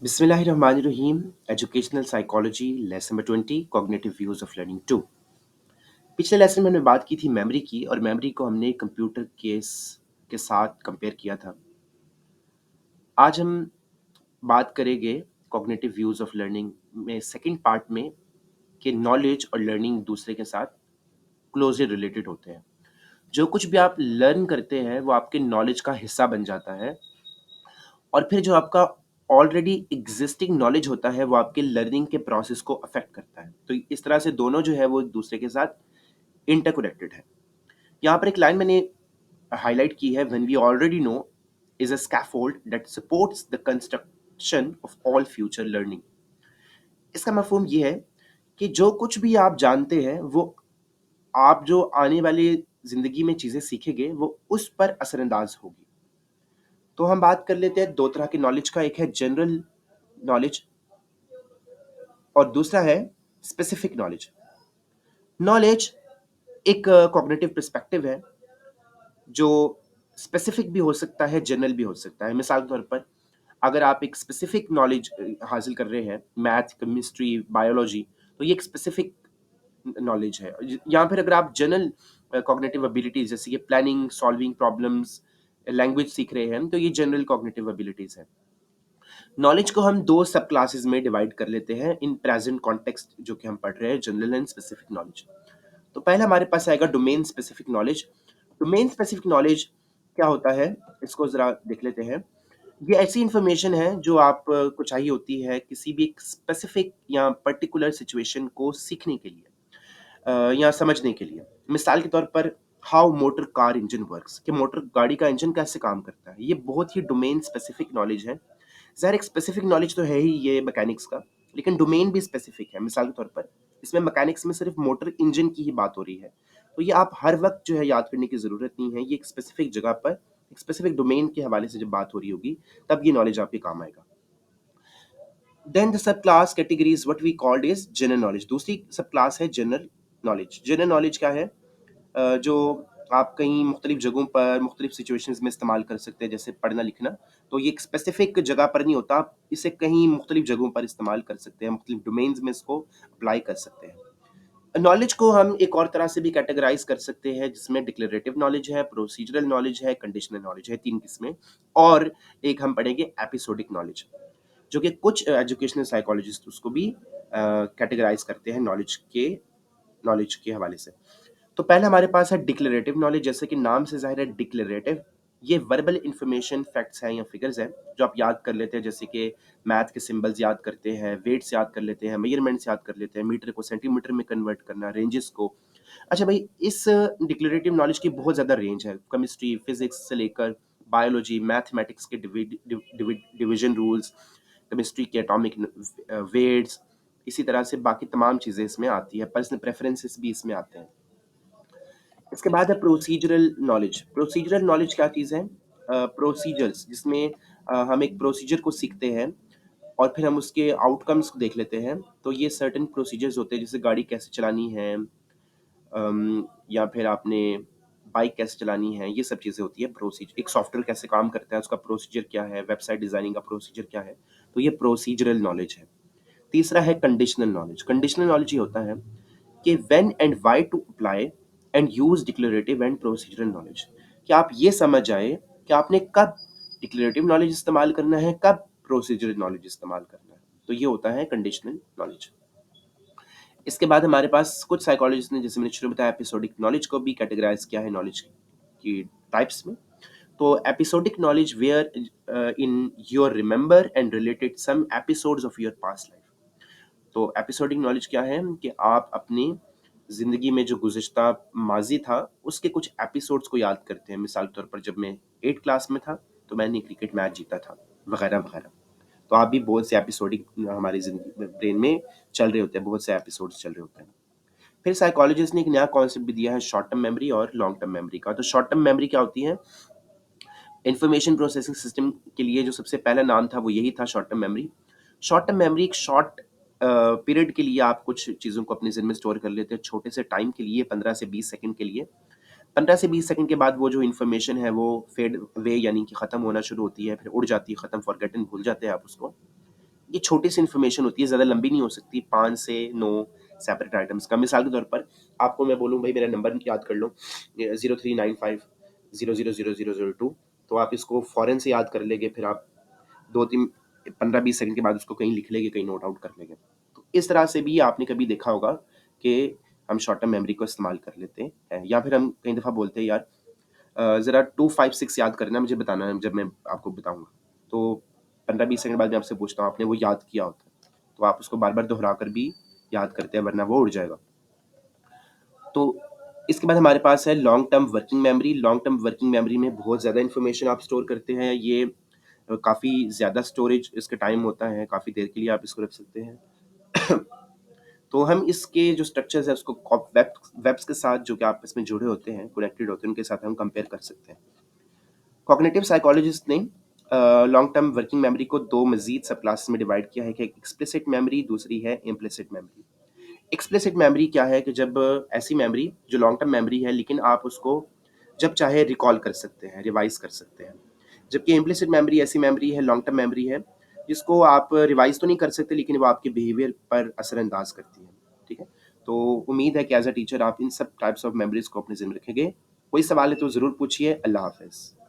Bismillahirrahmanirrahim. Educational psychology lesson number 20 cognitive views of learning 2। पिछले lesson में हमने बात की थी मेमोरी की और मेमोरी को हमने कंप्यूटर केस के साथ कंपेयर किया था। आज हम बात करेंगे कॉग्निटिव व्यूज ऑफ लर्निंग में सेकंड पार्ट में कि नॉलेज और लर्निंग दूसरे के साथ क्लोजली रिलेटेड होते हैं। जो कुछ भी आप लर्न करते हैं वो आपके नॉलेज का हिस्सा बन जाता है और फिर जो आपका ऑलरेडी एग्जिस्टिंग नॉलेज होता है वो आपके लर्निंग के प्रोसेस को अफेक्ट करता है। तो इस तरह से दोनों जो है वो एक दूसरे के साथ इंटरकनेक्टेड है। यहाँ पर एक लाइन मैंने हाईलाइट की है, when we already know is a scaffold that supports the construction of all future learning. इसका मफहूम ये है कि जो कुछ भी आप जानते हैं वो आप जो आने वाली जिंदगी में चीजें सीखेंगे वो उस पर असरअंदाज होगी। तो हम बात कर लेते हैं दो तरह के नॉलेज का, एक है जनरल नॉलेज और दूसरा है स्पेसिफिक नॉलेज। नॉलेज एक कॉग्निटिव पर्सपेक्टिव है जो स्पेसिफिक भी हो सकता है, जनरल भी हो सकता है। मिसाल के तौर पर अगर आप एक स्पेसिफिक नॉलेज हासिल कर रहे हैं, मैथ, केमिस्ट्री, बायोलॉजी, तो ये एक स्पेसिफिक नॉलेज है। या फिर अगर आप जनरल कॉग्निटिव एबिलिटीज जैसे कि प्लानिंग, सॉल्विंग प्रॉब्लम्स, लैंग्वेज सीख रहे हैं, तो ये जनरल कॉग्निटिव एबिलिटीज है। नॉलेज को हम दो सब क्लासेस में डिवाइड कर लेते हैं इन प्रेजेंट कॉन्टेक्स्ट जो कि हम पढ़ रहे हैं, जनरल एंड स्पेसिफिक नॉलेज। तो पहला हमारे पास आएगा domain specific knowledge. Domain specific knowledge क्या होता है, इसको जरा देख लेते हैं। ये ऐसी इंफॉर्मेशन है जो आपको चाहिए होती है किसी भी एक स्पेसिफिक या पर्टिकुलर सिचुएशन को सीखने के लिए या समझने के लिए। मिसाल के तौर पर how motor car engine works, कि मोटर गाड़ी का इंजन कैसे काम करता है, ये बहुत ही डोमेन स्पेसिफिक नॉलेज है। ज़ाहिर एक स्पेसिफिक नॉलेज तो है ही ये मैकेनिक्स का, लेकिन डोमेन भी स्पेसिफिक है। मिसाल के तौर पर इसमें मैकेनिक्स में सिर्फ मोटर इंजन की ही बात हो रही है, तो ये आप हर वक्त जो है याद करने की ज़रूरत नहीं है। ये एक स्पेसिफिक जगह पर एक स्पेसिफिक डोमेन के हवाले से जब बात हो रही होगी तब ये नॉलेज आपके काम आएगा। Then the sub class categories what we called is general knowledge. दूसरी सब क्लास है जनरल नॉलेज। जनरल नॉलेज क्या है? जो आप कहीं मुख्तलिफ जगहों पर मुख्तलिफ सिचुएशंस में इस्तेमाल कर सकते हैं, जैसे पढ़ना लिखना। तो ये एक स्पेसिफिक जगह पर नहीं होता, आप इसे कहीं मुख्तलिफ जगहों पर इस्तेमाल कर सकते हैं, मुख्तलिफ डोमेन्स में इसको अप्लाई कर सकते हैं। नॉलेज को हम एक और तरह से भी कैटेगराइज कर सकते हैं जिसमें डिक्लेरेटिव नॉलेज है, प्रोसीजरल नॉलेज है, कंडीशनल नॉलेज है, तीन किस्में। और एक हम पढ़ेंगे एपिसोडिक नॉलेज, जो कि कुछ एजुकेशनल साइकोलॉजिस्ट उसको भी कैटेगराइज करते हैं नॉलेज के हवाले से। तो पहले हमारे पास है डिक्लेरेटिव नॉलेज। जैसे कि नाम से ज़ाहिर है डिक्लेरेटिव, ये वर्बल इंफॉर्मेशन फैक्ट्स हैं या फिगर्स हैं जो आप याद कर लेते हैं, जैसे कि मैथ के सिंबल्स याद करते हैं, वेट्स याद कर लेते हैं, मेजरमेंट्स याद कर लेते हैं, मीटर को सेंटीमीटर में कन्वर्ट करना, रेंजेस को। अच्छा भाई, इस डिक्लेरेटिव नॉलेज की बहुत ज़्यादा रेंज है, केमिस्ट्री, फिजिक्स से लेकर बायोलॉजी, मैथमेटिक्स के डिवीजन रूल्स, केमिस्ट्री के एटॉमिक वेट्स, इसी तरह से बाकी तमाम चीज़ें इसमें आती है, पर्सनल प्रेफरेंसेस भी इसमें आते हैं। इसके बाद है प्रोसीजरल नॉलेज। प्रोसीजरल नॉलेज क्या चीज़ है? प्रोसीजर्स, जिसमें हम एक प्रोसीजर को सीखते हैं और फिर हम उसके आउटकम्स को देख लेते हैं। तो ये सर्टेन प्रोसीजर्स होते हैं, जैसे गाड़ी कैसे चलानी है, या फिर आपने बाइक कैसे चलानी है, ये सब चीज़ें होती है प्रोसीजर। एक सॉफ्टवेयर कैसे काम करता है, उसका प्रोसीजर क्या है, वेबसाइट डिज़ाइनिंग का प्रोसीजर क्या है, तो ये प्रोसीजरल नॉलेज है। तीसरा है कंडीशनल नॉलेज। कंडीशनल नॉलेज ये होता है कि when and why to apply and use declarative and procedural knowledge, कि आप ये समझ जाए कि आपने कब डिक्लेरेटिव नॉलेज इस्तेमाल करना है, कब प्रोसीजरल नॉलेज इस्तेमाल करना है। तो ये होता है कंडीशनल नॉलेज। इसके बाद हमारे पास कुछ साइकोलॉजिस्ट ने, जैसे मैंने शुरू में बताया, एपिसोडिक नॉलेज को भी कैटेगराइज किया है नॉलेज की टाइप्स में। तो episodic knowledge where in your remember and related some episodes of your past life. तो एपिसोडिक नॉलेज क्या है कि आप अपनी ज़िंदगी में जो गुज़िश्ता माज़ी था, उसके कुछ एपिसोड्स को याद करते हैं। मिसाल के तौर पर जब मैं 8th क्लास में था, तो मैंने क्रिकेट मैच जीता था, वगैरह-वगैरह। तो आप भी बहुत से एपिसोडिक हमारी ज़िंदगी में ब्रेन में चल रहे होते हैं, बहुत से एपिसोड्स चल रहे होते हैं। फिर साइकोलॉजिस्ट ने एक नया कॉन्सेप्ट भी दिया है शॉर्ट टर्म मेमोरी और लॉन्ग टर्म मेमोरी का। तो शॉर्ट टर्म मेमोरी क्या होती है? इन्फॉर्मेशन प्रोसेसिंग सिस्टम के लिए जो सबसे पहला नाम था वो यही था, short term memory. Short term memory एक शॉर्ट पीरियड के लिए आप कुछ चीज़ों को अपने ज़हन में स्टोर कर लेते हैं, छोटे से टाइम के लिए, 15 से 20 सेकंड के लिए। 15 से 20 सेकंड के बाद वो जो इन्फॉर्मेशन है वो फेड अवे, यानी कि ख़त्म होना शुरू होती है, फिर उड़ जाती है, ख़त्म, फॉरगेटन, भूल जाते हैं आप उसको। ये छोटी-सी इन्फॉर्मेशन होती है, ज़्यादा लंबी नहीं हो सकती, 5 से 9 सेपरेट आइटम्स का। मिसाल के तौर पर आपको मैं बोलूँ, भई मेरा नंबर याद कर लो 0395 0000002, तो आप इसको फ़ौरन से याद कर लेंगे, फिर आप 2-3 15-20 सेकंड के बाद उसको कहीं लिख लेंगे, कहीं नोट आउट कर लेंगे। तो इस तरह से भी आपने कभी देखा होगा कि हम शॉर्ट टर्म मेमोरी को इस्तेमाल कर लेते हैं, या फिर हम कई दफ़ा बोलते हैं, यार ज़रा 256 याद करना, मुझे बताना है जब मैं आपको बताऊँगा। तो 15-20 सेकंड बाद मैं आपसे पूछता हूँ, आपने वो याद किया होता है। तो आप उसको बार-बार दोहरा कर भी याद करते हैं, वरना वो उड़ जाएगा। तो इसके बाद हमारे पास है long term working memory. Long term working memory में बहुत ज़्यादा इन्फॉर्मेशन आप स्टोर करते हैं। ये काफ़ी ज़्यादा स्टोरेज इसका टाइम होता है, काफ़ी देर के लिए आप इसको रख सकते हैं। तो हम इसके जो स्ट्रक्चर्स हैं उसको वेब्स के साथ, जो कि आपस में जुड़े होते हैं, कनेक्टेड होते हैं, उनके साथ हम कंपेयर कर सकते हैं। कॉग्निटिव साइकोलॉजिस्ट ने लॉन्ग टर्म वर्किंग मेमोरी को 2 मज़ीद सब क्लासेस में डिवाइड किया है कि एक एक्सप्लिसिट मेमोरी, दूसरी है इम्प्लिसिट मेमोरी। एक्सप्लिसिट मेमोरी क्या है कि जब ऐसी मेमोरी जो लॉन्ग टर्म मेमोरी है, लेकिन आप उसको जब चाहे रिकॉल कर सकते हैं, रिवाइज़ कर सकते हैं। जबकि इम्प्लिसिट मेमोरी ऐसी मेमोरी है, लॉन्ग टर्म मेमोरी है, जिसको आप रिवाइज़ तो नहीं कर सकते, लेकिन वो आपके बिहेवियर पर असरअंदाज़ करती है। ठीक है? तो उम्मीद है कि एज़ अ टीचर आप इन सब टाइप्स ऑफ मेमोरीज़ को अपने ज़हन में रखेंगे। कोई सवाल है तो ज़रूर पूछिए। अल्लाह हाफ़िज़।